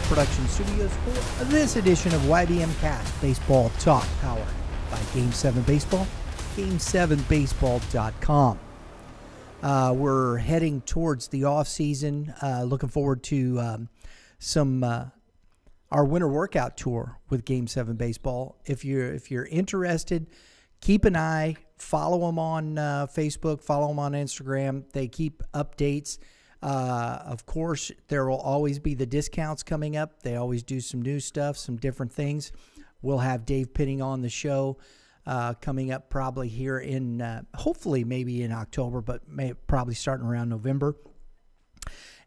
production studios for this edition of YBMcast Baseball Talk, powered by Game 7 Baseball, game7baseball.com. We're heading towards the off season. Looking forward to our winter workout tour with Game 7 Baseball. If you're interested, keep an eye. Follow them on Facebook. Follow them on Instagram. They keep updates. Of course, there will always be the discounts coming up. They always do some new stuff, some different things. We'll have Dave Pitting on the show coming up probably here in, hopefully maybe in October, but probably starting around November.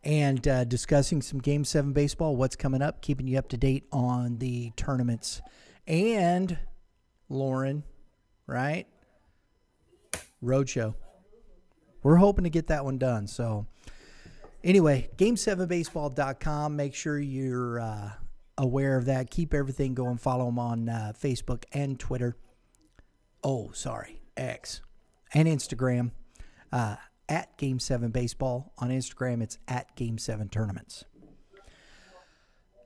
And discussing some Game 7 baseball, what's coming up, keeping you up to date on the tournaments. And, Lauren, right? Roadshow. We're hoping to get that one done. So, anyway, game7baseball.com. Make sure you're aware of that. Keep everything going. Follow them on Facebook and Twitter. X and Instagram. At Game 7 Baseball. On Instagram, it's at Game 7 Tournaments.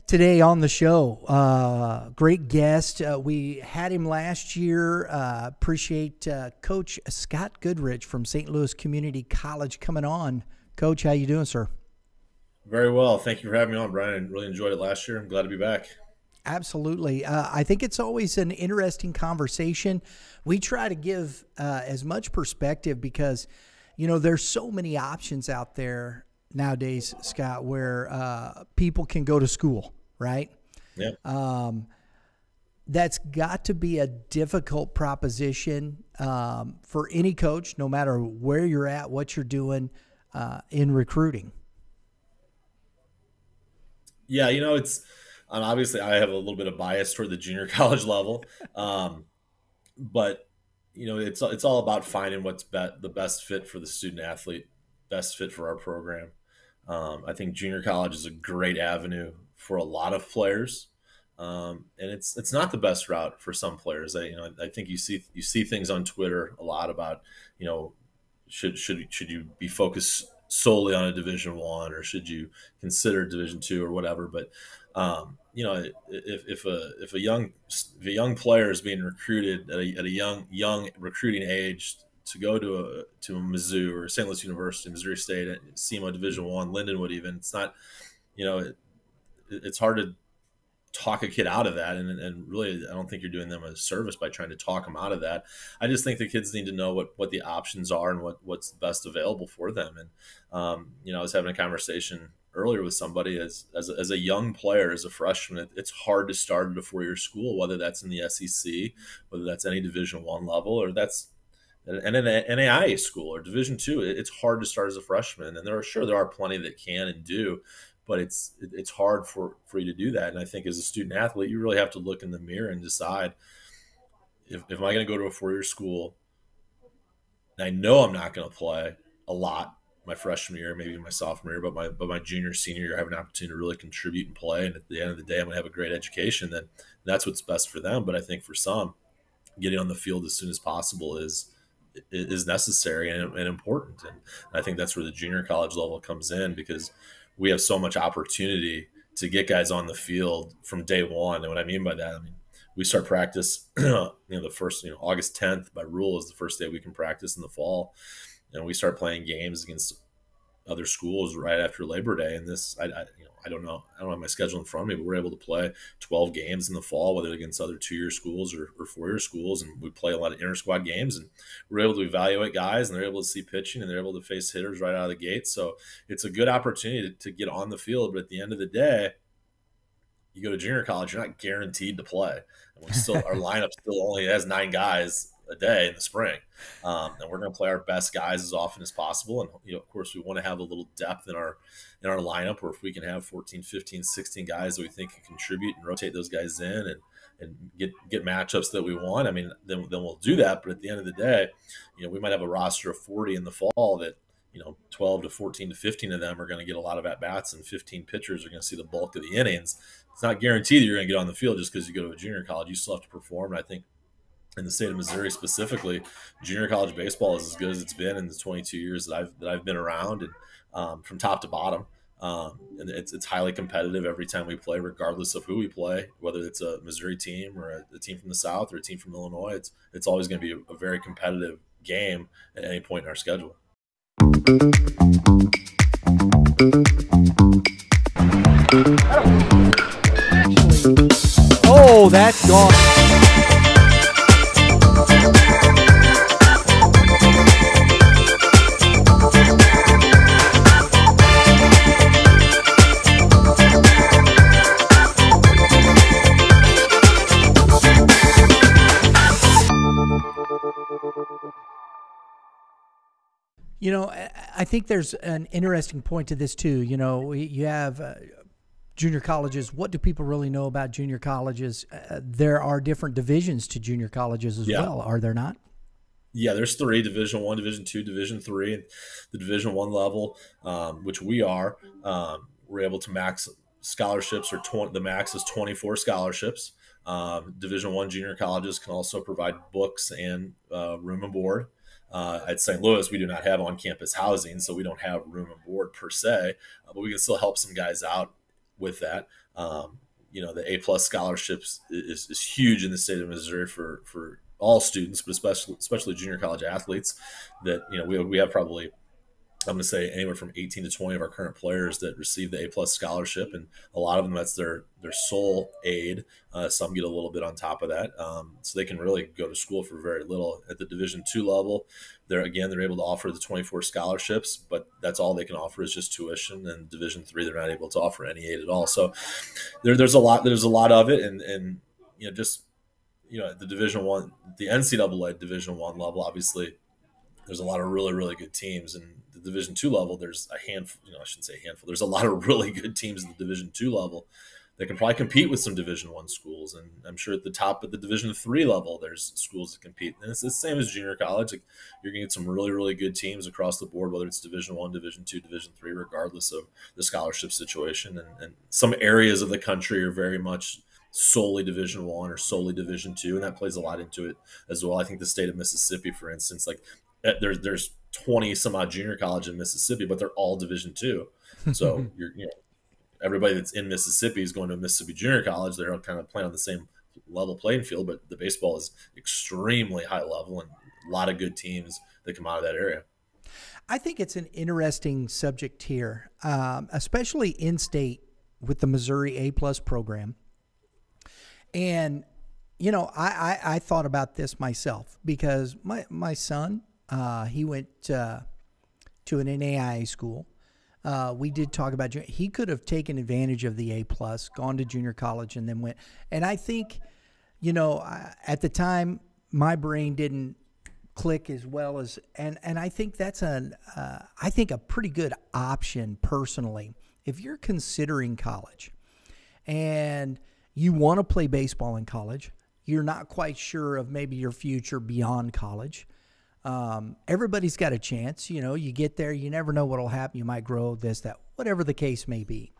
Today on the show, great guest. We had him last year. Appreciate Coach Scott Goodrich from St. Louis Community College coming on. Coach, how you doing, sir? Very well. Thank you for having me on, Brian. I really enjoyed it last year. I'm glad to be back. Absolutely. I think it's always an interesting conversation. We try to give as much perspective because, you know, there's so many options out there nowadays, Scott, where people can go to school, right? Yeah. That's got to be a difficult proposition for any coach, no matter where you're at, what you're doing in recruiting. Yeah, you know, it's obviously I have a little bit of bias toward the junior college level, but you know, it's all about finding what's the best fit for the student athlete, best fit for our program. I think junior college is a great avenue for a lot of players, and it's not the best route for some players. I think you see things on Twitter a lot about, you know, should you be focused solely on a Division I, or should you consider Division II or whatever? But you know, if a young player is being recruited at a young recruiting age to go to Mizzou or St. Louis University, Missouri State, SEMO Division I, Lindenwood, even, it's not, you know, it's hard to talk a kid out of that, and really I don't think you're doing them a service by trying to talk them out of that. I just think the kids need to know what the options are and what's best available for them. And you know, I was having a conversation earlier with somebody as a young player, as a freshman, it's hard to start at a four-year school, whether that's in the SEC, whether that's any Division I level, or that's an NAIA school or Division II. It's hard to start as a freshman, and there are plenty that can and do, but it's hard for you to do that. And I think as a student athlete, you really have to look in the mirror and decide, if am I going to go to a four-year school, and I know I'm not going to play a lot my freshman year, maybe my sophomore year, but my junior, senior year, I have an opportunity to really contribute and play. And at the end of the day, I'm going to have a great education. Then that's what's best for them. But I think for some, getting on the field as soon as possible is necessary and important. And I think that's where the junior college level comes in, because we have so much opportunity to get guys on the field from day one. And what I mean by that, we start practice, the first, August 10th by rule is the first day we can practice in the fall. And we start playing games against other schools right after Labor Day. And this, I don't know. I don't have my schedule in front of me, but we're able to play 12 games in the fall, whether against other two-year schools or four-year schools. And we play a lot of inter-squad games, and we're able to evaluate guys, and they're able to see pitching, and they're able to face hitters right out of the gate. So it's a good opportunity to get on the field. But at the end of the day, you go to junior college, you're not guaranteed to play. And our lineup still only has 9 guys a day in the spring, and we're going to play our best guys as often as possible. And of course, we want to have a little depth in our lineup, where if we can have 14, 15, 16 guys that we think can contribute and rotate those guys in and get matchups that we want, then we'll do that. But at the end of the day, we might have a roster of 40 in the fall that 12 to 14 to 15 of them are going to get a lot of at bats, and 15 pitchers are going to see the bulk of the innings. It's not guaranteed that you're going to get on the field just because you go to a junior college. You still have to perform. And I think in the state of Missouri specifically, junior college baseball is as good as it's been in the 22 years that I've been around, and from top to bottom. And it's highly competitive every time we play, regardless of who we play, whether it's a Missouri team or a team from the South or a team from Illinois. It's always going to be a very competitive game at any point in our schedule. Oh, that's gone. You know, I think there's an interesting point to this too. You know, you have junior colleges. What do people really know about junior colleges? There are different divisions to junior colleges as well, are there not? Yeah, there's 3: Division I, Division II, Division III. And the Division I level, which we are, we're able to max scholarships, or the max is 24 scholarships. Division I junior colleges can also provide books and room and board. At St. Louis, we do not have on-campus housing, so we don't have room and board per se, but we can still help some guys out with that. You know, the A+ scholarships is huge in the state of Missouri for all students, but especially junior college athletes. That, you know, we have probably, I'm going to say, anywhere from 18 to 20 of our current players that receive the A+ scholarship, and a lot of them, that's their sole aid. Some get a little bit on top of that, so they can really go to school for very little. At the Division II level, they're able to offer the 24 scholarships, but that's all they can offer is just tuition. And Division III, they're not able to offer any aid at all. So there's a lot of it, and you know, just, you know, the Division I, the NCAA Division I level, obviously there's a lot of really, really good teams. And the Division II level, there's a handful, you know, I shouldn't say a handful, there's a lot of really good teams at the Division II level that can probably compete with some Division I schools. And I'm sure at the top of the Division III level, there's schools that compete. And it's the same as junior college. Like, you're going to get some really, really good teams across the board, whether it's Division I, Division II, Division III, regardless of the scholarship situation. And some areas of the country are very much solely Division I or solely Division II, and that plays a lot into it as well. I think the state of Mississippi, for instance, like, there's 20 some odd junior college in Mississippi, but they're all Division II. So you know, everybody that's in Mississippi is going to Mississippi Junior College. They're kind of playing on the same level playing field, but the baseball is extremely high level, and a lot of good teams that come out of that area. I think it's an interesting subject here, especially in state with the Missouri A+ program. And, you know, I thought about this myself because my son, he went to an NAIA school. We did talk about, he could have taken advantage of the A+, gone to junior college, and then went. And I think, you know, at the time, my brain didn't click as well as, and I think that's I think a pretty good option personally. If you're considering college and you want to play baseball in college, you're not quite sure of maybe your future beyond college. Everybody's got a chance. You know, you get there, you never know what will happen. You might grow this, that, whatever the case may be.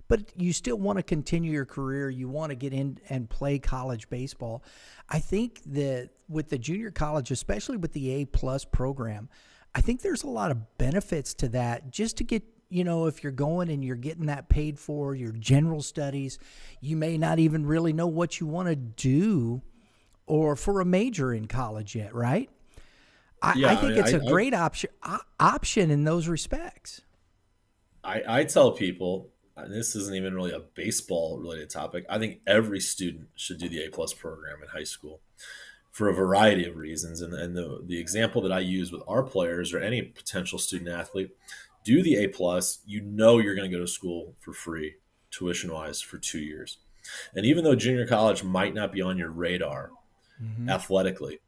But you still want to continue your career. You want to get in and play college baseball. I think that with the junior college, especially with the A+ program, I think there's a lot of benefits to that, just to get, you know, if you're going and you're getting that paid for, your general studies, you may not even really know what you want to do or for a major in college yet, right? I think it's a great option in those respects. I tell people, and this isn't even really a baseball related topic, I think every student should do the A+ program in high school for a variety of reasons. And the example that I use with our players or any potential student athlete, do the A+, you know you're going to go to school for free, tuition-wise, for 2 years. And even though junior college might not be on your radar athletically,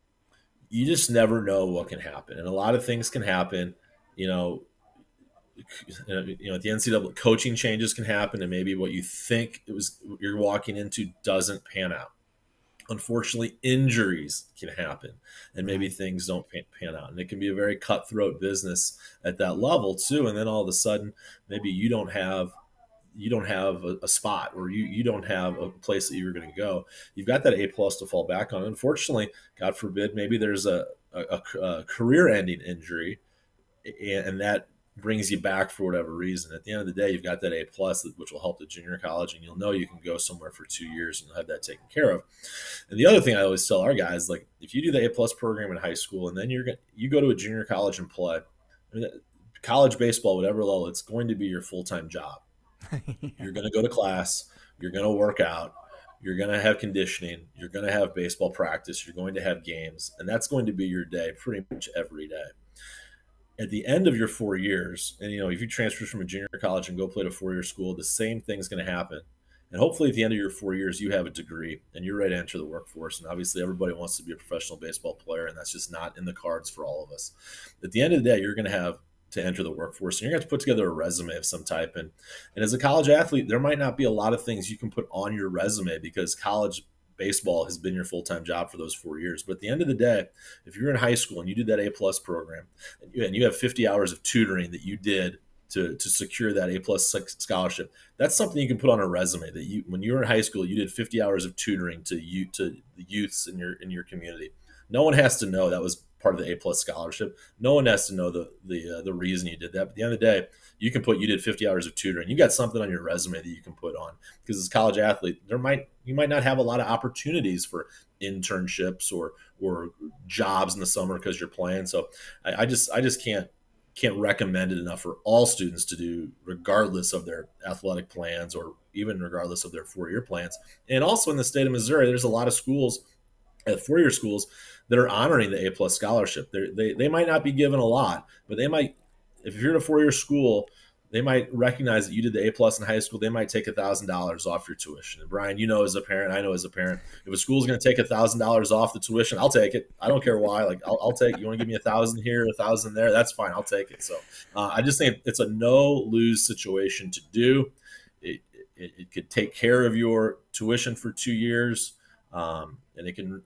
you just never know what can happen. And a lot of things can happen. You know, at the NCAA, coaching changes can happen, and maybe what you think you're walking into doesn't pan out. Unfortunately, injuries can happen, and maybe things don't pan out. And it can be a very cutthroat business at that level too. And then all of a sudden, maybe you don't have a spot, or you don't have a place that you're going to go. You've got that A+ to fall back on. Unfortunately, God forbid, maybe there's a career-ending injury, and that brings you back for whatever reason, at the end of the day, you've got that A plus, which will help the junior college, and you'll know you can go somewhere for 2 years and you'll have that taken care of. And the other thing I always tell our guys, like if you do the A plus program in high school and then you go to a junior college and play, I mean, college baseball, whatever level, it's going to be your full-time job. Yeah. You're going to go to class, you're going to work out, you're going to have conditioning, you're going to have baseball practice, you're going to have games, and that's going to be your day pretty much every day. At the end of your 4 years, and if you transfer from a junior college and go play at a 4-year school, the same thing's going to happen. And hopefully at the end of your 4 years, you have a degree and you're ready to enter the workforce. And obviously everybody wants to be a professional baseball player, and that's just not in the cards for all of us. At the end of the day, you're going to have to enter the workforce, and you're going to have to put together a resume of some type. And as a college athlete, there might not be a lot of things you can put on your resume because college baseball has been your full-time job for those 4 years. But at the end of the day, if you're in high school and you did that A plus program and you have 50 hours of tutoring that you did to secure that A plus scholarship, that's something you can put on a resume that when you were in high school, you did 50 hours of tutoring to the youths in your community. No one has to know that was part of the A plus scholarship. No one has to know the reason you did that. But at the end of the day, you can put you did 50 hours of tutoring. You got something on your resume that you can put on, because as a college athlete, you might not have a lot of opportunities for internships or jobs in the summer because you're playing. So I just can't recommend it enough for all students to do, regardless of their athletic plans or even regardless of their 4-year plans. And also in the state of Missouri, there's a lot of schools at 4-year schools that are honoring the A plus scholarship. They might not be given a lot, but they might, if you're in a 4-year school, they might recognize that you did the A plus in high school. They might take $1,000 off your tuition. And Brian, as a parent, I know as a parent, if a school's going to take $1,000 off the tuition, I'll take it. I don't care why. Like I'll take. You want to give me 1,000 here, 1,000 there? That's fine. I'll take it. So I just think it's a no lose situation to do. It could take care of your tuition for 2 years. And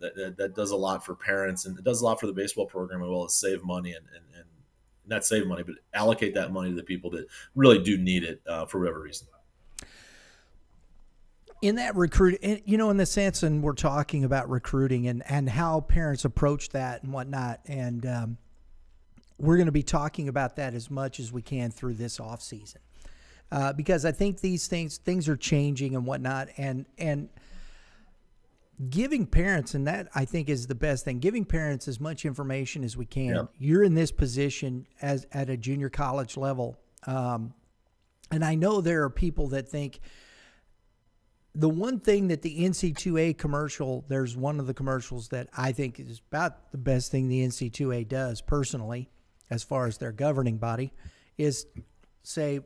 that does a lot for parents, and it does a lot for the baseball program as well as save money and not save money, but allocate that money to the people that really do need it for whatever reason. In that in the sense, and we're talking about recruiting and how parents approach that and whatnot, and we're going to be talking about that as much as we can through this off season, because I think these things are changing and whatnot, and giving parents, and that I think is the best thing, giving parents as much information as we can. Yep. You're in this position at a junior college level. And I know there are people that think the one thing that the NC2A commercial, there's one of the commercials that I think is about the best thing the NC2A does personally, as far as their governing body, is say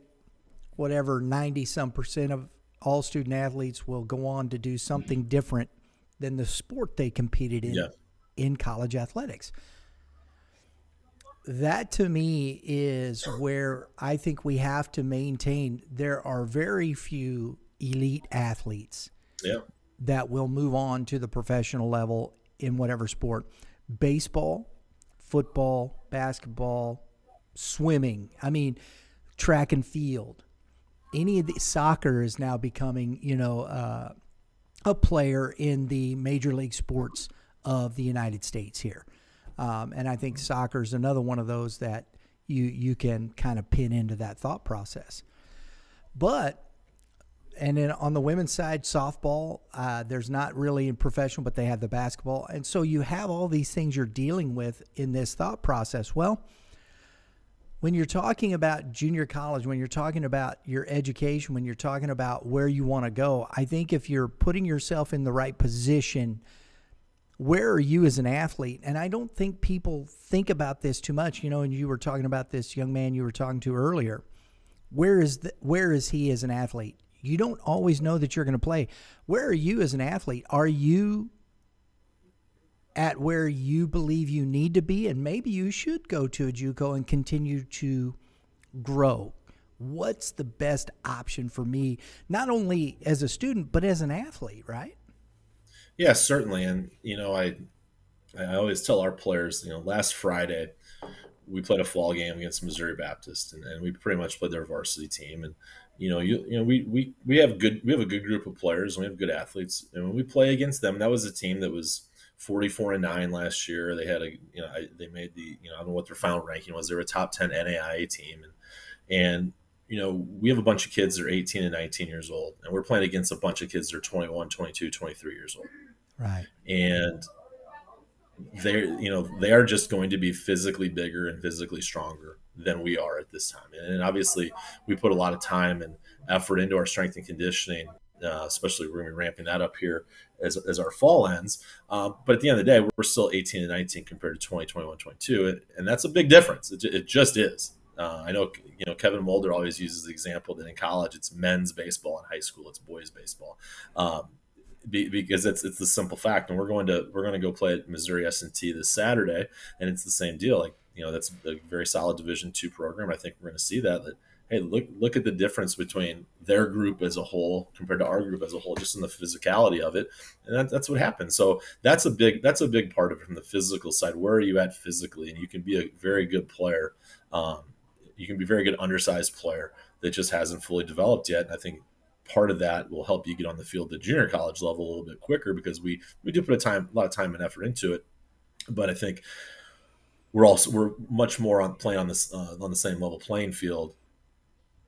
whatever 90-some% of all student athletes will go on to do something different than the sport they competed in college athletics. That to me is where I think we have to maintain. There are very few elite athletes that will move on to the professional level in whatever sport. Baseball, football, basketball, swimming, track and field. Any of the soccer is now becoming, a player in the major league sports of the United States here. And I think soccer is another one of those that you can kind of pin into that thought process. And then on the women's side, softball, there's not really in professional, but they have the basketball. And so you have all these things you're dealing with in this thought process. Well, when you're talking about junior college, when you're talking about your education, when you're talking about where you want to go, I think if you're putting yourself in the right position, where are you as an athlete? And I don't think people think about this too much. And you were talking about this young man you were talking to earlier. Where is he as an athlete? You don't always know that you're going to play. Where are you as an athlete? Are you at where you believe you need to be? And maybe you should go to a JUCO and continue to grow. What's the best option for me, not only as a student, but as an athlete, right? Yeah, certainly. And, I always tell our players, last Friday we played a fall game against Missouri Baptist, and we pretty much played their varsity team. And, we have a good group of players, and we have good athletes. And when we play against them, that was a team that was 44-9 last year. They had they made I don't know what their final ranking was. They were a top 10 NAIA team, and we have a bunch of kids that are 18 and 19 years old, and we're playing against a bunch of kids that are 21, 22, 23 years old. Right. And they are just going to be physically bigger and physically stronger than we are at this time. And obviously we put a lot of time and effort into our strength and conditioning, especially we're going to be ramping that up here as our fall ends. But at the end of the day, we're still 18 and 19 compared to 20, 21, 22. And that's a big difference. It just is. I know, Kevin Mulder always uses the example that in college it's men's baseball, in high school it's boys baseball. Because it's the simple fact, and we're going to go play at Missouri S&T this Saturday, and it's the same deal. Like, that's a very solid Division II program. I think we're going to see that hey, look at the difference between their group as a whole compared to our group as a whole, just in the physicality of it, and that's what happens. So that's a big part of it from the physical side. Where are you at physically? And you can be a very good player. You can be a very good undersized player that just hasn't fully developed yet. And I think part of that will help you get on the field at junior college level a little bit quicker, because we do put a lot of time and effort into it. But I think we're much more on playing on the same level playing field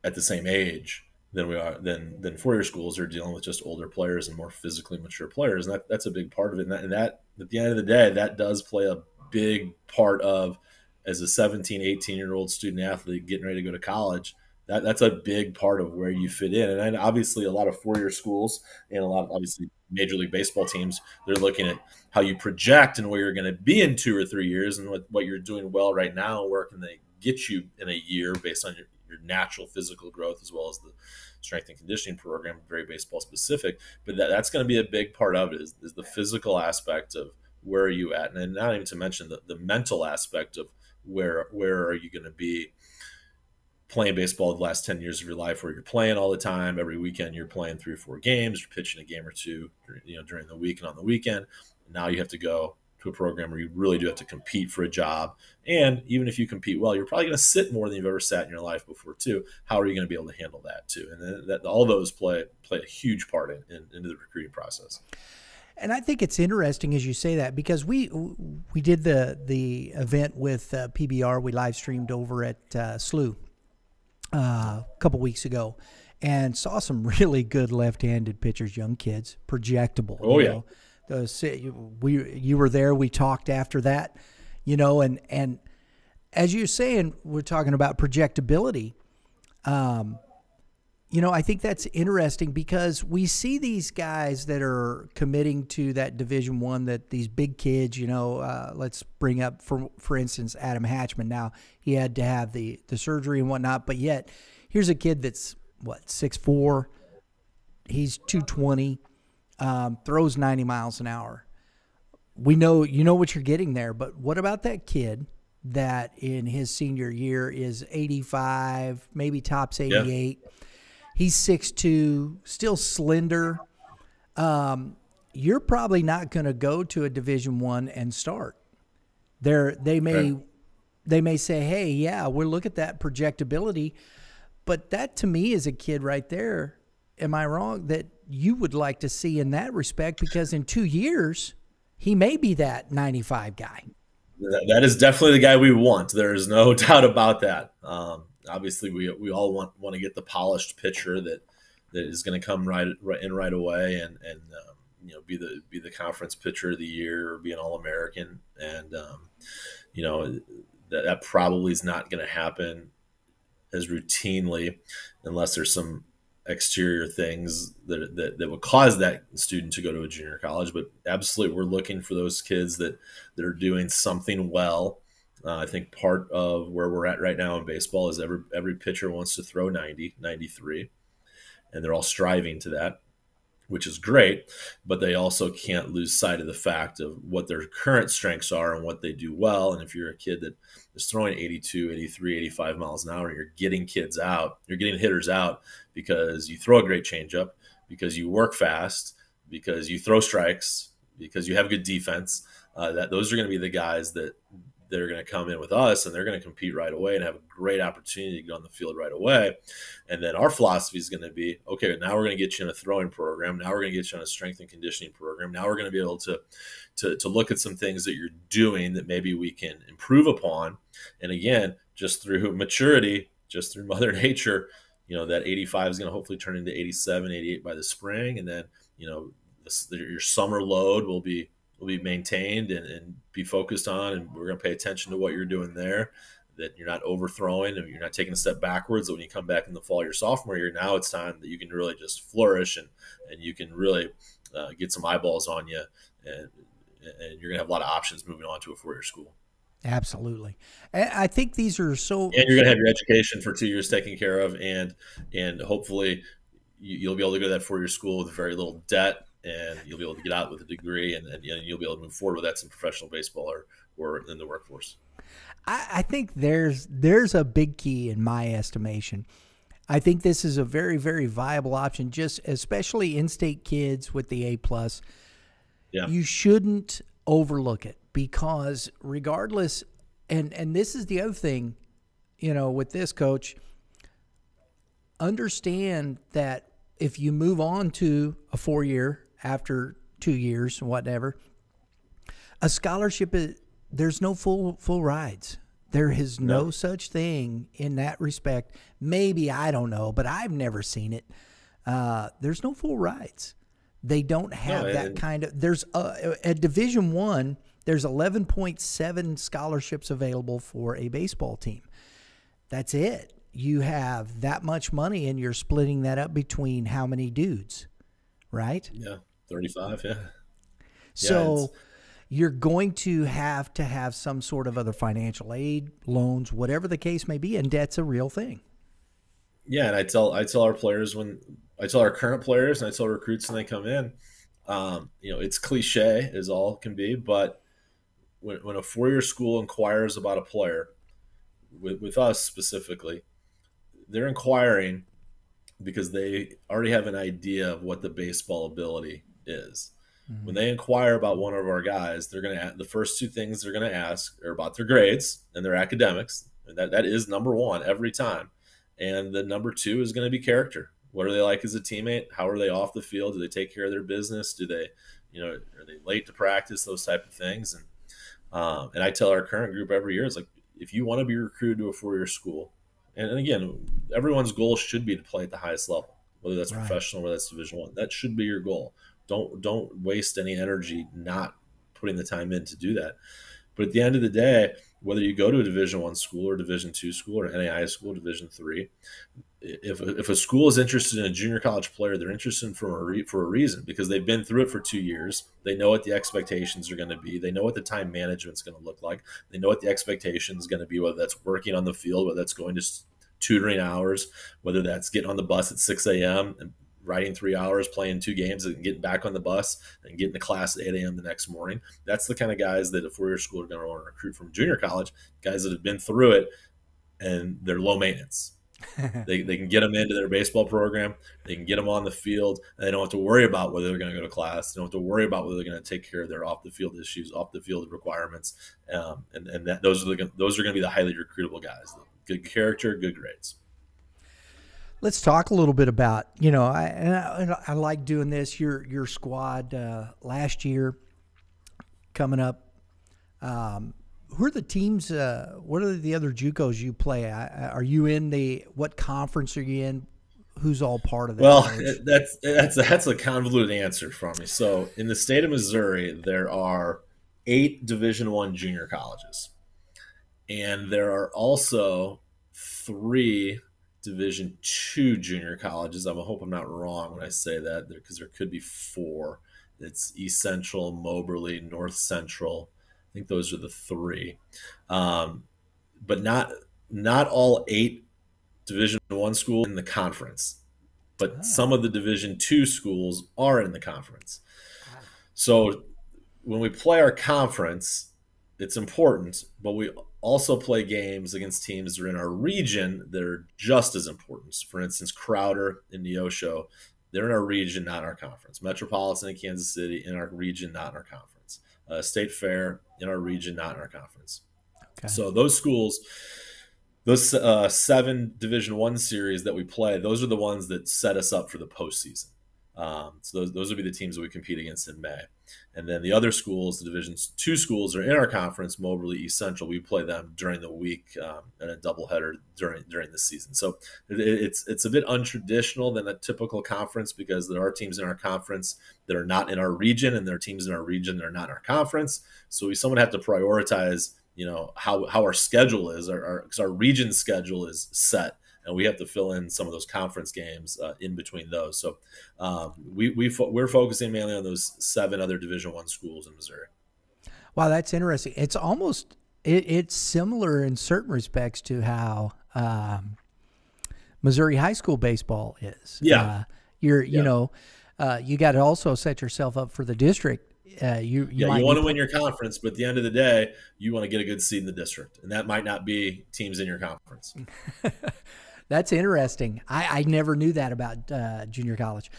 at the same age than we are than 4-year schools are dealing with just older players and more physically mature players, and that's a big part of it. And that at the end of the day, that does play a big part of, as a 17, 18-year-old student athlete getting ready to go to college. That's a big part of where you fit in. And obviously a lot of 4-year schools and a lot of obviously Major League Baseball teams, they're looking at how you project and where you're going to be in 2 or 3 years, and what you're doing well right now, where can they get you in a year based on your natural physical growth, as well as the strength and conditioning program, very baseball specific. But that's going to be a big part of it, is the physical aspect of where are you at. And not even to mention the mental aspect of where are you going to be playing baseball the last 10 years of your life, where you're playing all the time. Every weekend you're playing 3 or 4 games, you're pitching a game or two, during the week and on the weekend. Now you have to go to a program where you really do have to compete for a job. And even if you compete well, you're probably going to sit more than you've ever sat in your life before too. How are you going to be able to handle that too? And then all those play a huge part into the recruiting process. And I think it's interesting as you say that, because we did the event with PBR. We live streamed over at SLU a couple weeks ago, and saw some really good left-handed pitchers, young kids, projectable. Oh yeah. You were there. We talked after that, and as you're saying, we're talking about projectability. I think that's interesting, because we see these guys that are committing to that Division I, that these big kids, let's bring up, for instance, Adam Hatchman. Now, he had to have the surgery and whatnot, but yet here's a kid that's, 6'4", he's 220, throws 90 miles an hour. We know, what you're getting there, but what about that kid that in his senior year is 85, maybe tops 88? Yeah. He's 6'2", still slender. You're probably not going to go to a Division I and start. They may say, hey, yeah, we'll look at that projectability. But that, to me, is a kid right there, am I wrong, that you would like to see in that respect, because in 2 years, he may be that 95 guy. That is definitely the guy we want. There is no doubt about that. Obviously, we all want to get the polished pitcher that is going to come right away and be the conference pitcher of the year, or be an All-American. And that probably is not going to happen as routinely unless there's some exterior things that would cause that student to go to a junior college. But absolutely, we're looking for those kids that are doing something well. I think part of where we're at right now in baseball is every pitcher wants to throw 90, 93, and they're all striving to that, which is great, but they also can't lose sight of the fact of what their current strengths are and what they do well. And if you're a kid that is throwing 82, 83, 85 miles an hour, you're getting hitters out because you throw a great changeup, because you work fast, because you throw strikes, because you have good defense. Those are going to be the guys that that are going to come in with us, and they're going to compete right away and have a great opportunity to get on the field right away. And then our philosophy is going to be, okay, now we're going to get you in a throwing program. Now we're going to get you on a strength and conditioning program. Now we're going to be able to look at some things that you're doing that maybe we can improve upon. And again, just through maturity, just through Mother Nature, that 85 is going to hopefully turn into 87, 88 by the spring. And then, your summer load will be maintained and be focused on, and we're going to pay attention to what you're doing there, that you're not overthrowing and you're not taking a step backwards. That when you come back in the fall of your sophomore year, now it's time that you can really just flourish and you can really get some eyeballs on you, and you're going to have a lot of options moving on to a four-year school. Absolutely. I think these are so. And you're going to have your education for 2 years taken care of, and hopefully you'll be able to go to that four-year school with very little debt, and you'll be able to get out with a degree, and you'll be able to move forward with that in professional baseball or in the workforce. I think there's a big key in my estimation. I think this is a very, very viable option, just especially in-state kids with the A+. Yeah. You shouldn't overlook it, because regardless, and this is the other thing, with this, Coach, understand that if you move on to a 4-year after 2 years, whatever, a scholarship there's no full rides. There is no such thing in that respect. Maybe, I don't know, but I've never seen it. There's no full rides. They don't have that kind of. There's at Division I, there's 11.7 scholarships available for a baseball team. That's it. You have that much money, and you're splitting that up between how many dudes, right? Yeah, 35. Yeah. So you're going to have some sort of other financial aid, loans, whatever the case may be, and debt's a real thing. Yeah, and I tell our players, when I tell our current players, and I tell recruits when they come in, it's cliche as all can be, but when a four-year school inquires about a player, with us specifically, they're inquiring because they already have an idea of what the baseball ability is. Mm-hmm. When they inquire about one of our guys, they're going to the first two things they're going to ask are about their grades and their academics, and that is number one every time. And the number two is going to be character. What are they like as a teammate? How are they off the field? Do they take care of their business? Do they, are they late to practice? Those type of things. And I tell our current group every year, it's like, if you want to be recruited to a four-year school, and again, everyone's goal should be to play at the highest level, whether that's professional, whether that's Division I. That should be your goal. Don't waste any energy not putting the time in to do that. But at the end of the day, whether you go to a Division I school or Division II school or NAIA school, Division III, if a school is interested in a junior college player, they're interested for a reason, because they've been through it for 2 years. They know what the expectations are going to be. They know what the time management is going to look like. They know what the expectation is going to be, whether that's working on the field, whether that's going to tutoring hours, whether that's getting on the bus at 6 a.m. and riding 3 hours, playing 2 games, and getting back on the bus and getting to class at 8 a.m. the next morning. That's the kind of guys that a four-year school are going to want to recruit from junior college, guys that have been through it and they're low maintenance. They can get them into their baseball program. They can get them on the field, and they don't have to worry about whether they're going to go to class. They don't have to worry about whether they're going to take care of their off-the-field issues, off-the-field requirements, and that those are going to be the highly recruitable guys. Good character, good grades. Let's talk a little bit about, I like doing this. Your squad last year coming up. Who are the teams? What are the other JUCOs you play? Are you in what conference are you in? Who's all part of that? Well, that's a convoluted answer from me. So in the state of Missouri, there are 8 Division I junior colleges, and there are also 3 Division II junior colleges. I hope I'm not wrong when I say that, because there could be 4. It's East Central, Moberly, North Central. I think those are the 3, but not all 8 Division I schools in the conference. But some of the Division II schools are in the conference. So when we play our conference, it's important, but we also play games against teams that are in our region that are just as important. For instance, Crowder and Neosho, they're in our region, not in our conference. Metropolitan and Kansas City in our region, not in our conference. State Fair in our region, not in our conference. Okay. So those schools, those 7 Division I series that we play, those are the ones that set us up for the postseason. So those would be the teams that we compete against in May. And then the other schools, the Division II schools, are in our conference, Moberly, East Central. We play them during the week in a doubleheader during the season. So it's a bit untraditional than a typical conference because there are teams in our conference that are not in our region, and there are teams in our region that are not in our conference. So we somewhat have to prioritize, how our schedule is. Because our region schedule is set, and we have to fill in some of those conference games in between those. So we're focusing mainly on those 7 other Division I schools in Missouri. Wow, that's interesting. It's almost it's similar in certain respects to how Missouri high school baseball is. Yeah. You got to also set yourself up for the district. You want to win your conference, but at the end of the day, you want to get a good seed in the district, and that might not be teams in your conference. That's interesting. I never knew that about junior college.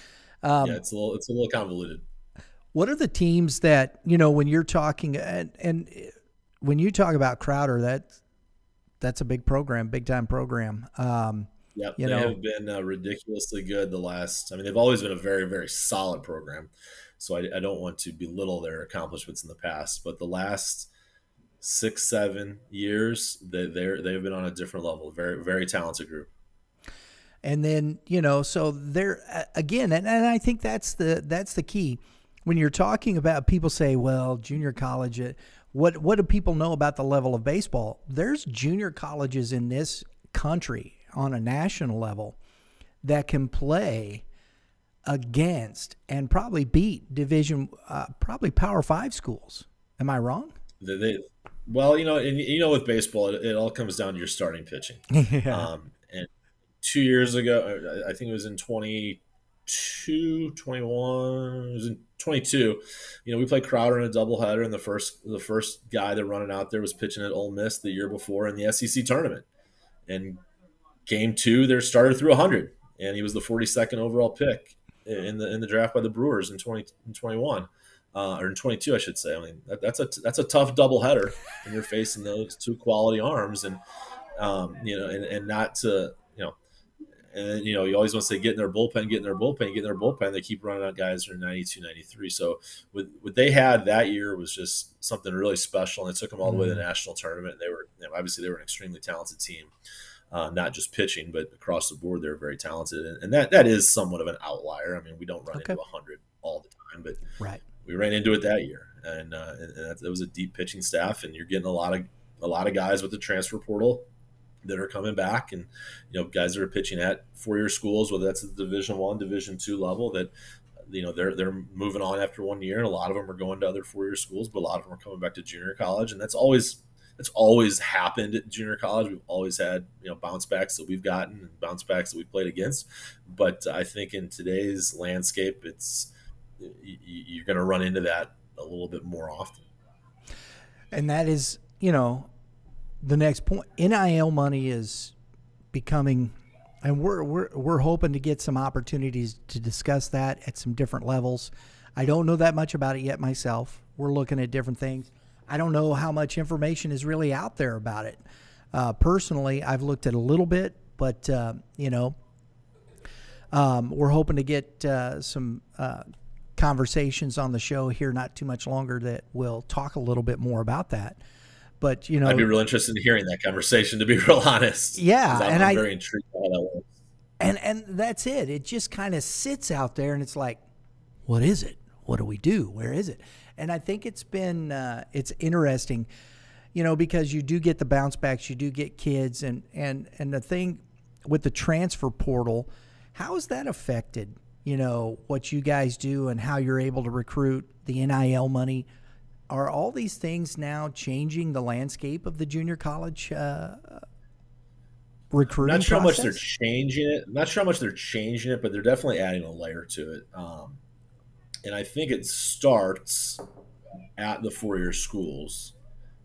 It's a little convoluted. What are the teams that, when you're talking and when you talk about Crowder, that's a big program, big time program. They have been ridiculously good they've always been a very, very solid program. So I don't want to belittle their accomplishments in the past, but the last 6-7 years, they've been on a different level. Very, very talented group. And then, so they're again, and I think that's the key. When you're talking about, people say, well, junior college, what do people know about the level of baseball? There's junior colleges in this country on a national level that can play against and probably beat probably Power 5 schools. Am I wrong? With baseball, it all comes down to your starting pitching. Yeah. And 2 years ago, I think it was in 22, 21, it was in 22. We played Crowder in a doubleheader, and the first guy that running out there was pitching at Ole Miss the year before in the SEC tournament. And game 2, their starter threw 100, and he was the 42nd overall pick in the draft by the Brewers in 2021 or in 22, I should say. I mean, that's a tough doubleheader when you're facing those 2 quality arms, and and not to and you always want to say get in their bullpen. They keep running out guys who are 92, 93. So what they had that year was just something really special, and it took them all the way to the national tournament. And they were obviously they were an extremely talented team. Not just pitching, but across the board, they're very talented. And that is somewhat of an outlier. I mean, we don't run into 100 all the time, but we ran into it that year. And it was a deep pitching staff, and you're getting a lot of guys with the transfer portal that are coming back, and guys that are pitching at 4-year schools, whether that's at the Division I, Division II level, that they're moving on after 1 year, and a lot of them are going to other 4-year schools, but a lot of them are coming back to junior college, and that's always happened at junior college. We've always had bounce backs that we've gotten and bounce backs that we've played against. But I think in today's landscape, you're going to run into that a little bit more often. And that is, the next point. NIL money is becoming, and we're hoping to get some opportunities to discuss that at some different levels. I don't know that much about it yet myself. We're looking at different things. I don't know how much information is really out there about it. Personally, I've looked at a little bit, but we're hoping to get some conversations on the show here not too much longer that will talk a little bit more about that. But I'd be real interested in hearing that conversation, to be real honest. Yeah, I'm very intrigued by how that works. And that's it. It just kind of sits out there, and it's like, what is it? What do we do? Where is it? And I think it's been it's interesting, because you do get the bounce backs, you do get kids, and the thing with the transfer portal, how has that affected what you guys do and how you're able to recruit, the NIL money? Are all these things now changing the landscape of the junior college recruiting Not sure how much process? they're changing it. Not sure how much they're changing it, but they're definitely adding a layer to it. And I think it starts at the 4-year schools.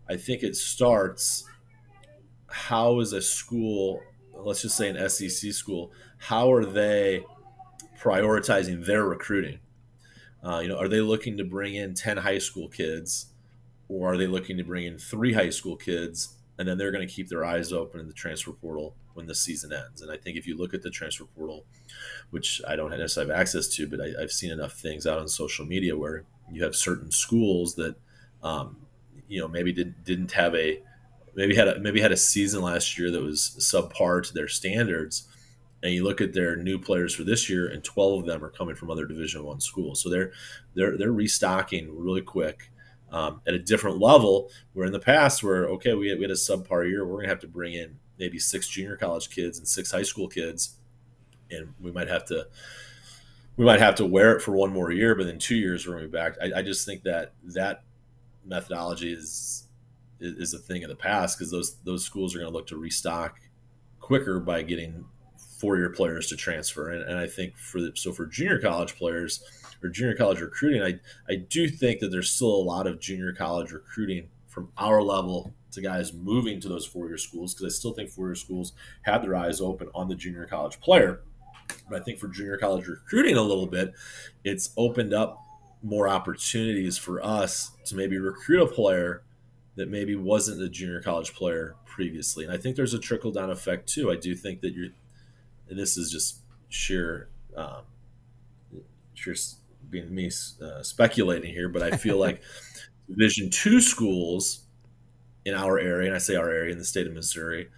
I think it starts, how is a school, let's just say an SEC school, how are they prioritizing their recruiting? Are they looking to bring in 10 high school kids, or are they looking to bring in 3 high school kids and then they're going to keep their eyes open in the transfer portal when the season ends. And I think if you look at the transfer portal, which I don't necessarily have access to, but I've seen enough things out on social media where you have certain schools that, maybe didn't have maybe had a season last year that was subpar to their standards, and you look at their new players for this year, and 12 of them are coming from other Division I schools. So they're restocking really quick at a different level. Where in the past, where okay, we had a subpar year, we're going to have to bring in maybe 6 junior college kids and 6 high school kids, and we might have to wear it for one more year, but in 2 years we're going to be back. I just think that methodology is a thing of the past, because those schools are going to look to restock quicker by getting 4-year players to transfer. And I think for junior college players or junior college recruiting, I do think that there's still a lot of junior college recruiting from our level to guys moving to those 4-year schools, because I still think 4-year schools have their eyes open on the junior college player. But I think for junior college recruiting a little bit, it's opened up more opportunities for us to maybe recruit a player that maybe wasn't a junior college player previously. And I think there's a trickle-down effect too. I do think that and this is just sheer being me speculating here, but I feel like Division II schools in our area, and I say our area in the state of Missouri,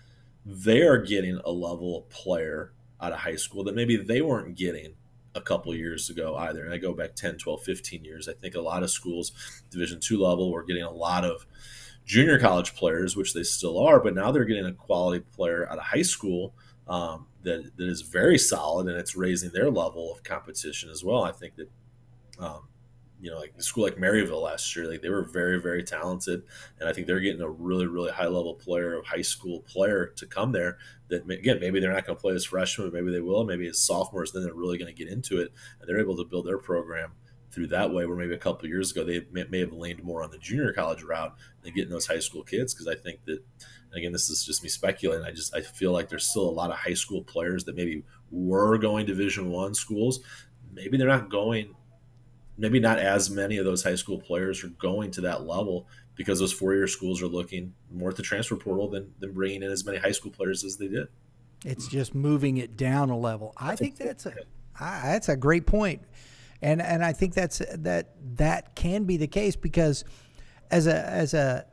they are getting a level of player out of high school that maybe they weren't getting a couple of years ago either. And I go back 10, 12, 15 years. I think a lot of schools, Division II level, were getting a lot of junior college players, which they still are, but now they're getting a quality player out of high school that is very solid, and it's raising their level of competition as well. I think that, like a school like Maryville last year, like they were very, very talented, and I think they're getting a really, really high level player, high school player to come there. That again, maybe they're not going to play as freshmen, but maybe they will. Maybe as sophomores, then they're really going to get into it, and they're able to build their program through that way. Where maybe a couple of years ago they may have leaned more on the junior college route than getting those high school kids. Because I think that, and again, this is just me speculating, I feel like there's still a lot of high school players that maybe were going Division I schools. Maybe they're not going. Maybe not as many of those high school players are going to that level, because those 4-year schools are looking more at the transfer portal than bringing in as many high school players as they did. It's just moving it down a level. I think that's a great point. And I think that can be the case, because as a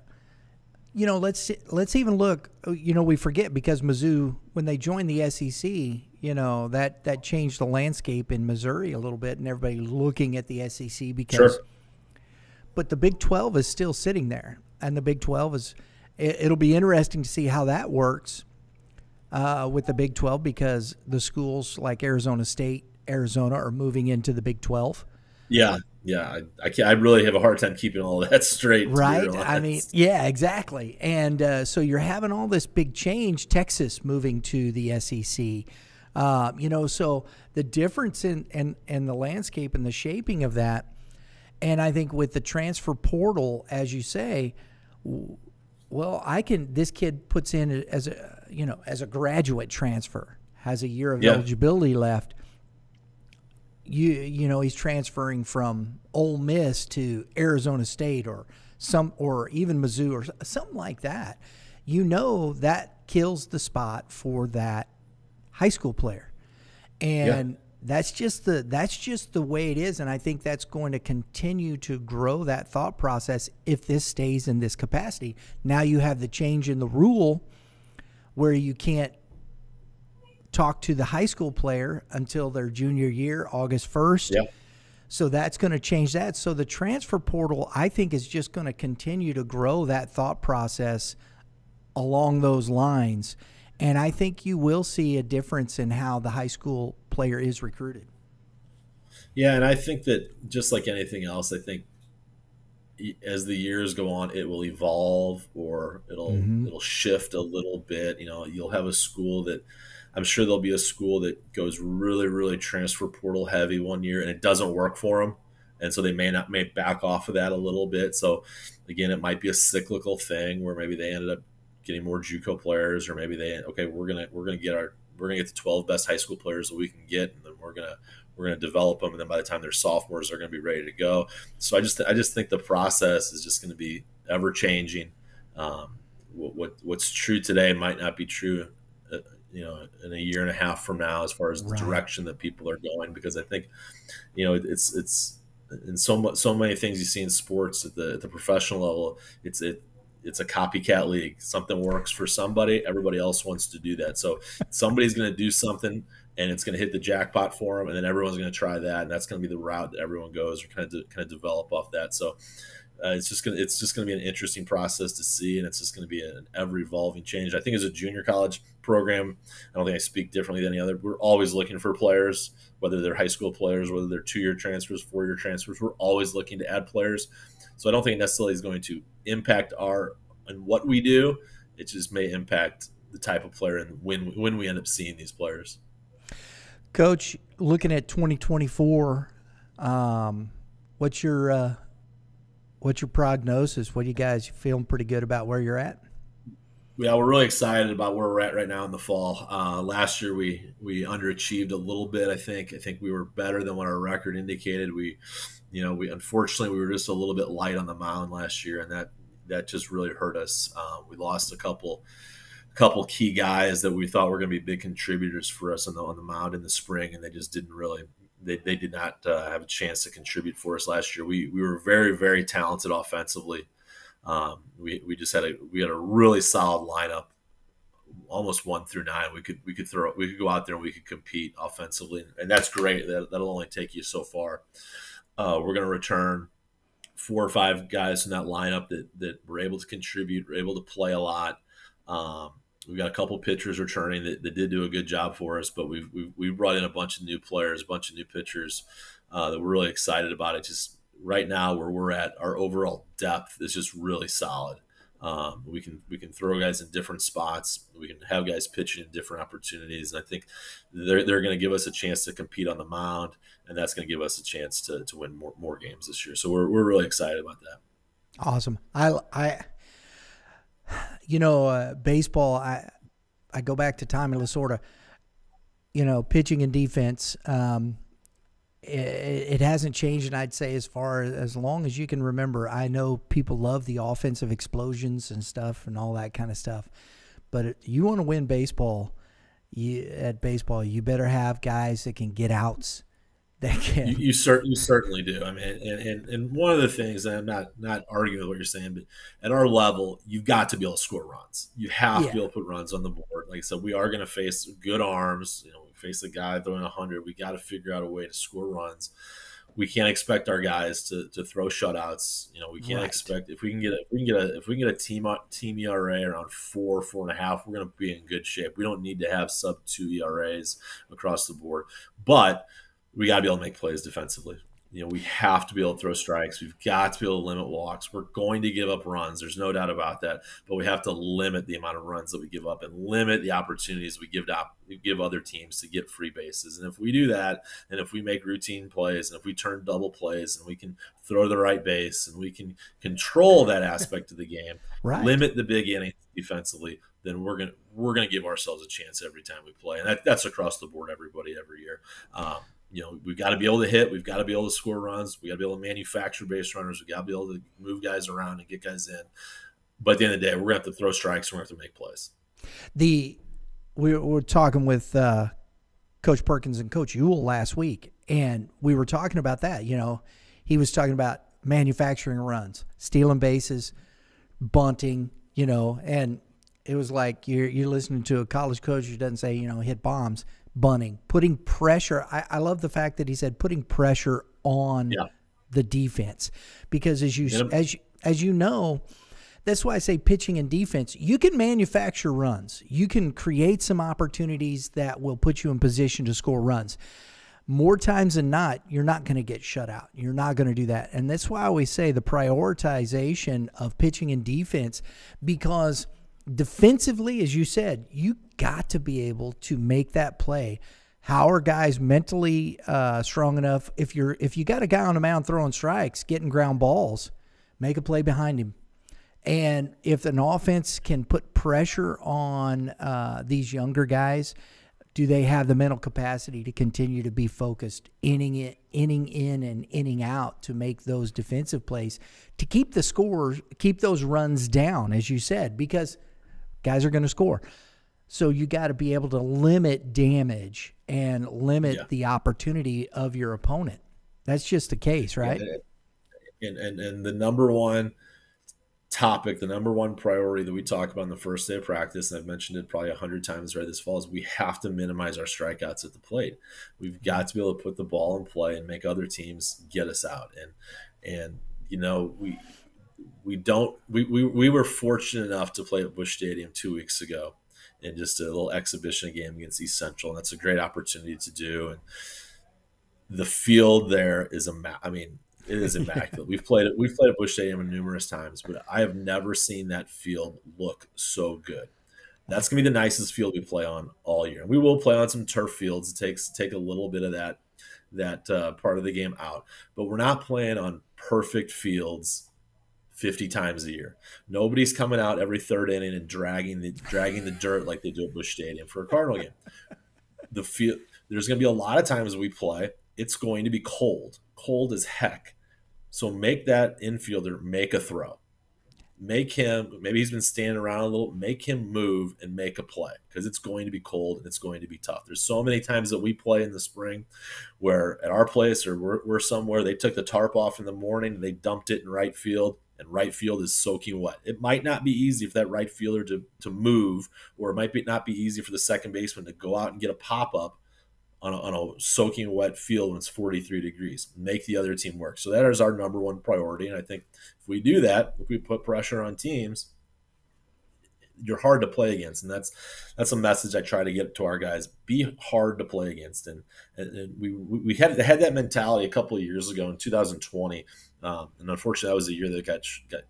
let's even look, we forget, because Mizzou, when they joined the SEC, that changed the landscape in Missouri a little bit, and everybody looking at the SEC because Sure. But the Big 12 is still sitting there, and the Big 12 it'll be interesting to see how that works with the Big 12, because the schools like Arizona State, Arizona are moving into the Big 12. Yeah. I really have a hard time keeping all of that straight. Right. I mean, yeah, exactly. And so you're having all this big change. Texas moving to the SEC. So the difference in the landscape and the shaping of that. And I think with the transfer portal, as you say, well, this kid puts in as a graduate transfer, has a year of eligibility left. He's transferring from Ole Miss to Arizona State or even Mizzou or something like that. That kills the spot for that high school player, and that's just the way it is. And I think that's going to continue to grow that thought process if this stays in this capacity. Now you have the change in the rule where you can't talk to the high school player until their junior year, August 1st. Yeah. So that's going to change that. So the transfer portal, I think, is just going to continue to grow that thought process along those lines. And I think you will see a difference in how the high school player is recruited. Yeah, and I think that just like anything else, I think as the years go on, it will evolve, or it'll shift a little bit. You'll have a school that, I'm sure there'll be a school that goes really, really transfer portal heavy one year, and it doesn't work for them, and so they may back off of that a little bit. So again, it might be a cyclical thing where maybe they ended up getting more JUCO players, or maybe we're gonna get the 12 best high school players that we can get, and then we're gonna develop them, and then by the time they're sophomores, they're gonna be ready to go. So I just think the process is just going to be ever changing. what's true today might not be true, in a year and a half from now, as far as the Right. direction that people are going. Because I think, it's in so many things you see in sports at the professional level. It's a copycat league. Something works for somebody, everybody else wants to do that. So somebody's going to do something, and it's going to hit the jackpot for them, and then everyone's going to try that, and that's going to be the route that everyone goes, or kind of develop off that. So it's just gonna be an interesting process to see, and it's just gonna be an ever evolving change. I think as a junior college program, I don't think I speak differently than any other. We're always looking for players, whether they're high school players, whether they're 2-year transfers, 4-year transfers. We're always looking to add players. So I don't think it necessarily is going to impact and what we do. It just may impact the type of player and when we end up seeing these players. Coach, looking at 2024, what's your prognosis? What do you guys feeling pretty good about where you're at? Yeah, we're really excited about where we're at right now in the fall. Last year we underachieved a little bit. I think we were better than what our record indicated. We unfortunately we were just a little bit light on the mound last year, and that just really hurt us. We lost a couple key guys that we thought were going to be big contributors for us on the mound in the spring, and they just didn't really. They did not have a chance to contribute for us last year. We were very, very talented offensively. We had a really solid lineup, almost 1 through 9. We could go out there and we could compete offensively, and that's great. That'll only take you so far. We're going to return 4 or 5 guys in that lineup that were able to contribute, were able to play a lot. We've got a couple pitchers returning that did do a good job for us, but we've brought in a bunch of new players, a bunch of new pitchers that we're really excited about. It just right now where we're at, our overall depth is just really solid. We can throw guys in different spots. We can have guys pitching in different opportunities, and I think they're going to give us a chance to compete on the mound, and that's going to give us a chance to win more games this year. So we're really excited about that. Awesome. Baseball, I go back to Tommy Lasorda, pitching and defense. It hasn't changed, and I'd say as long as you can remember. I know people love the offensive explosions and stuff and all that kind of stuff, but you want to win baseball, you better have guys that can get outs. You certainly do. I mean, and one of the things, and I'm not arguing with what you're saying, but at our level, you've got to be able to score runs. You have to be able to put runs on the board. Like I said, we are going to face good arms. We face a guy throwing 100. We got to figure out a way to score runs. We can't expect our guys to throw shutouts. We can't expect if we can get a team ERA around 4.5, we're going to be in good shape. We don't need to have sub 2 ERAs across the board, but we got to be able to make plays defensively. We have to be able to throw strikes. We've got to be able to limit walks. We're going to give up runs. There's no doubt about that. But we have to limit the amount of runs that we give up and limit the opportunities we give other teams to get free bases. And if we do that, and if we make routine plays, and if we turn double plays, and we can throw the right base, and we can control that aspect of the game, right, limit the big innings defensively, then we're gonna give ourselves a chance every time we play. And that's across the board, everybody, every year. We've got to be able to hit. We've got to be able to score runs. We got to be able to manufacture base runners. We got to be able to move guys around and get guys in. But at the end of the day, we're going to have to throw strikes and we're going to have to make plays. We were talking with Coach Perkins and Coach Ewell last week, and we were talking about that. He was talking about manufacturing runs, stealing bases, bunting, and it was like you're listening to a college coach who doesn't say, hit bombs. Bunting, putting pressure. I love the fact that he said putting pressure on the defense, because as you know, that's why I say pitching and defense. You can manufacture runs. You can create some opportunities that will put you in position to score runs. More times than not, you're not going to get shut out. You're not going to do that, and that's why I always say the prioritization of pitching and defense, because defensively, as you said, you got to be able to make that play. How are guys mentally strong enough? If you got a guy on the mound throwing strikes, getting ground balls, make a play behind him. And if an offense can put pressure on these younger guys do they have the mental capacity to continue to be focused inning in and inning out to make those defensive plays, to keep the scores, keep those runs down, as you said, because guys are going to score. So you got to be able to limit damage and limit the opportunity of your opponent. That's just the case, right? And the number one topic, the number one priority that we talk about on the first day of practice, and I've mentioned it probably 100 times right this fall, is we have to minimize our strikeouts at the plate. We've got to be able to put the ball in play and make other teams get us out. And you know, we were fortunate enough to play at Busch Stadium 2 weeks ago in just a little exhibition game against East Central, and that's a great opportunity to do. And the field there is it is immaculate. We've played at Busch Stadium numerous times, but I have never seen that field look so good. That's gonna be the nicest field we play on all year. And we will play on some turf fields. Take a little bit of that part of the game out, but we're not playing on perfect fields 50 times a year. Nobody's coming out every third inning and dragging the dirt like they do at Busch Stadium for a Cardinal game. The field, there's going to be a lot of times we play. It's going to be cold as heck. So make that infielder make a throw. Make him, maybe he's been standing around a little, make him move and make a play, because it's going to be cold and it's going to be tough. There's so many times that we play in the spring where at our place or we're somewhere, they took the tarp off in the morning, they dumped it in right field, and right field is soaking wet. It might not be easy for that right fielder to move, or it might not be easy for the second baseman to go out and get a pop-up on a soaking wet field when it's 43 degrees. Make the other team work. So that is our number one priority. And I think if we do that, if we put pressure on teams, you're hard to play against. And that's a message I try to get to our guys. Be hard to play against. And we had that mentality a couple of years ago in 2020. And unfortunately, that was a year that got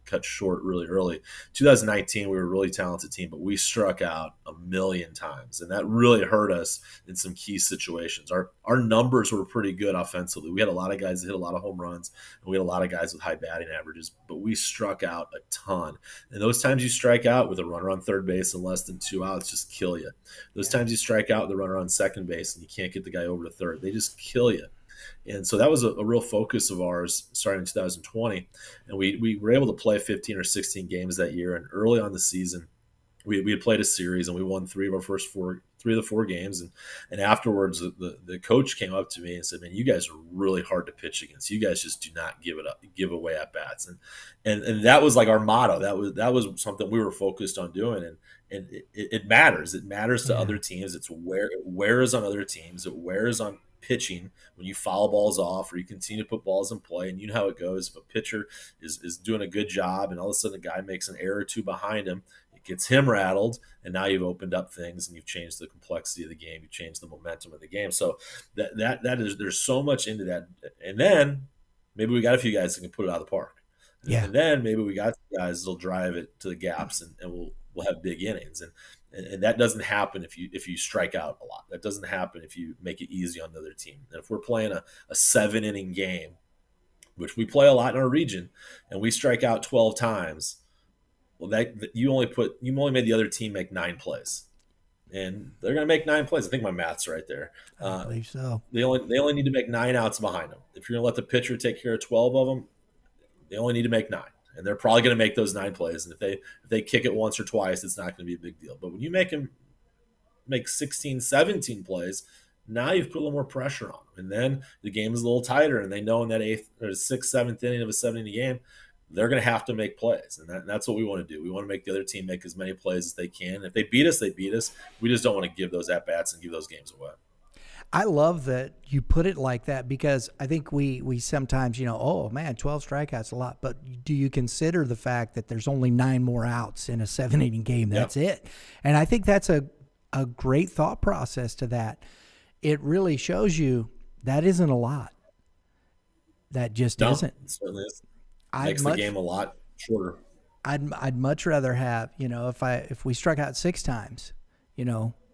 cut short really early. 2019, we were a really talented team, but we struck out a million times, and that really hurt us in some key situations. Our numbers were pretty good offensively. We had a lot of guys that hit a lot of home runs, and we had a lot of guys with high batting averages, but we struck out a ton. And those times you strike out with a runner on third base and less than 2 outs just kill you. Those times you strike out with a runner on second base and you can't get the guy over to third, they just kill you. And so that was a real focus of ours starting in 2020. And we were able to play 15 or 16 games that year. And early on the season, we had played a series and we won three of the four games. And afterwards, the coach came up to me and said, "Man, you guys are really hard to pitch against. You guys just do not give away at bats." And that was like our motto. That was something we were focused on doing. And it matters. It matters to other teams. It wears on other teams. It wears on pitching when you foul balls off or you continue to put balls in play. And you know how it goes. If a pitcher is doing a good job and all of a sudden a guy makes an error or two behind him, it gets him rattled, and now you've opened up things and you've changed the complexity of the game. You've changed the momentum of the game. So that is, there's so much into that. And then maybe we got a few guys that can put it out of the park. Yeah. And then maybe we got guys that'll drive it to the gaps and we'll have big innings. And that doesn't happen if you strike out a lot. That doesn't happen if you make it easy on the other team. And if we're playing a 7-inning game, which we play a lot in our region, and we strike out 12 times, well, that you only made the other team make 9 plays, and they're going to make 9 plays. I think my math's right there. I believe so. They only need to make 9 outs behind them. If you're going to let the pitcher take care of 12 of them, they only need to make 9. And they're probably going to make those 9 plays. And if they kick it once or twice, it's not going to be a big deal. But when you make them make 16, 17 plays, now you've put a little more pressure on them. And then the game is a little tighter, and they know in that 8th or 6th, 7th inning of a 7-inning game, they're going to have to make plays. And that's what we want to do. We want to make the other team make as many plays as they can. If they beat us, they beat us. We just don't want to give those at-bats and give those games away. I love that you put it like that, because I think we sometimes, oh man, 12 strikeouts a lot. But do you consider the fact that there's only 9 more outs in a 7-inning game? That's it. And I think that's a great thought process to that. It really shows you that isn't a lot. That just isn't. It certainly is. Makes the game a lot shorter. I'd much rather have, if we struck out 6 times,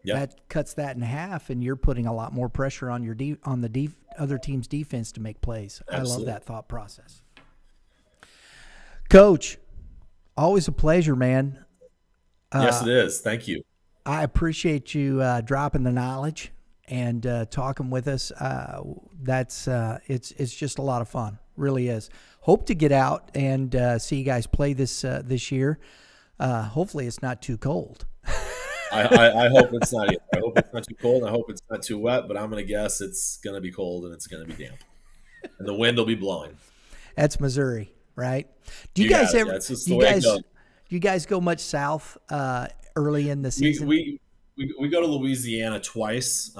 that cuts that in half, and you're putting a lot more pressure on the other team's defense to make plays. Absolutely. I love that thought process. Coach, always a pleasure, man. Yes, it is. Thank you. I appreciate you dropping the knowledge and talking with us. It's just a lot of fun, really is. Hope to get out and see you guys play this year. Hopefully, it's not too cold. I hope it's not either. I hope it's not too cold. And I hope it's not too wet. But I'm going to guess it's going to be cold and it's going to be damp, and the wind will be blowing. That's Missouri, right? Do you guys ever? That's just the way it goes. Do you guys go much south early in the season? We go to Louisiana twice.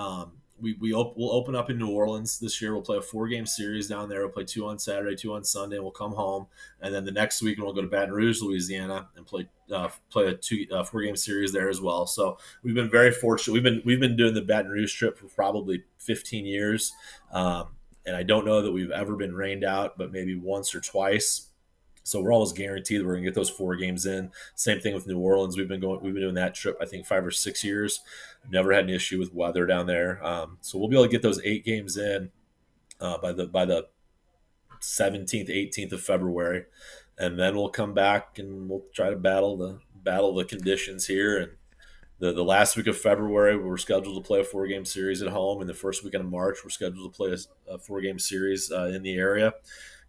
We'll open up in New Orleans this year. We'll play a 4-game series down there. We'll play 2 on Saturday, 2 on Sunday. And we'll come home, and then the next week we'll go to Baton Rouge, Louisiana, and play a 4-game series there as well. So we've been very fortunate. We've been doing the Baton Rouge trip for probably 15 years, and I don't know that we've ever been rained out, but maybe once or twice. So we're almost guaranteed that we're gonna get those 4 games in. Same thing with New Orleans. We've been doing that trip, I think, 5 or 6 years. Never had an issue with weather down there. So we'll be able to get those 8 games in by the 17th, 18th of February, and then we'll come back and we'll try to battle the conditions here. And the last week of February, we're scheduled to play a 4-game series at home, and the first weekend of March, we're scheduled to play a 4-game series in the area.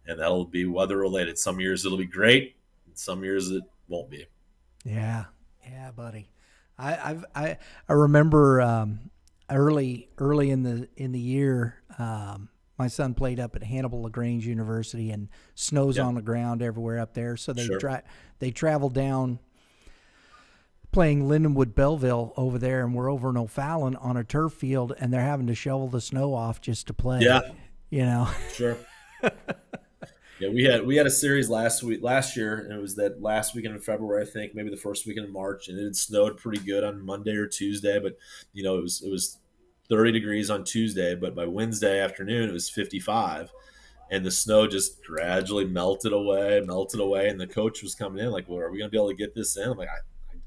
And that'll be weather related. Some years it'll be great, and some years it won't be. Yeah, buddy. I remember early in the year, my son played up at Hannibal LaGrange University, and snow's on the ground everywhere up there. So they traveled down playing Lindenwood Belleville over there, and we're over in O'Fallon on a turf field, and they're having to shovel the snow off just to play. Yeah, Sure. Yeah, we had a series last year, and it was that last weekend in February, I think, maybe the first weekend in March, and it had snowed pretty good on Monday or Tuesday, but it was 30 degrees on Tuesday, but by Wednesday afternoon it was 55, and the snow just gradually melted away, and the coach was coming in like, well, are we gonna be able to get this in? I'm like,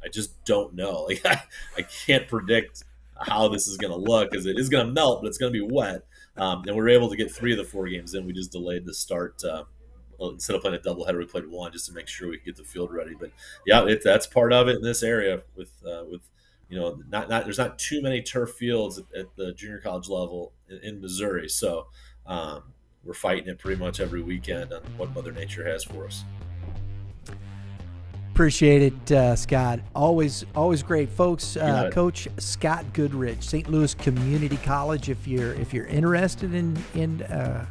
I just don't know. Like I can't predict how this is gonna look, because it is gonna melt, but it's gonna be wet. And we were able to get 3 of the 4 games in. We just delayed the start. Instead of playing a doubleheader, we played 1 just to make sure we could get the field ready. But yeah, that's part of it in this area. With there's not too many turf fields at the junior college level in Missouri, so we're fighting it pretty much every weekend on what Mother Nature has for us. Appreciate it, Scott. Always great, folks. Coach Scott Goodrich, St. Louis Community College. If you're interested in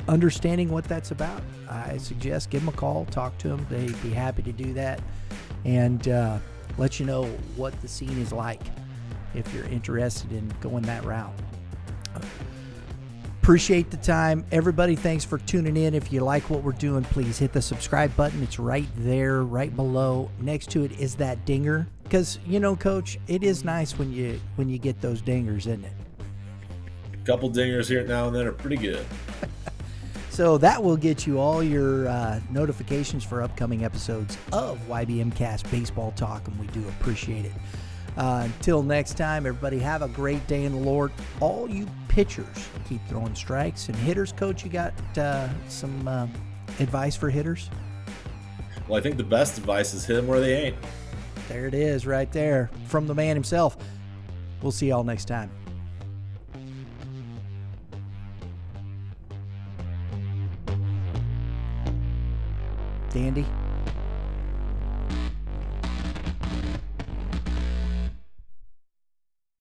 understanding what that's about, I suggest give them a call, talk to them. They'd be happy to do that, and let you know what the scene is like if you're interested in going that route. Appreciate the time, everybody. Thanks for tuning in. If you like what we're doing, please hit the subscribe button. It's right there, right below. Next to it is that dinger, because Coach, it is nice when you get those dingers, isn't it? A couple dingers here now and then are pretty good. So that will get you all your notifications for upcoming episodes of YBMcast Baseball Talk, and we do appreciate it. Until next time, everybody, have a great day in the Lord. All you pitchers, keep throwing strikes. And hitters, Coach, you got some advice for hitters? Well, I think the best advice is hit them where they ain't. There it is, right there, from the man himself. We'll see y'all next time. Dandy.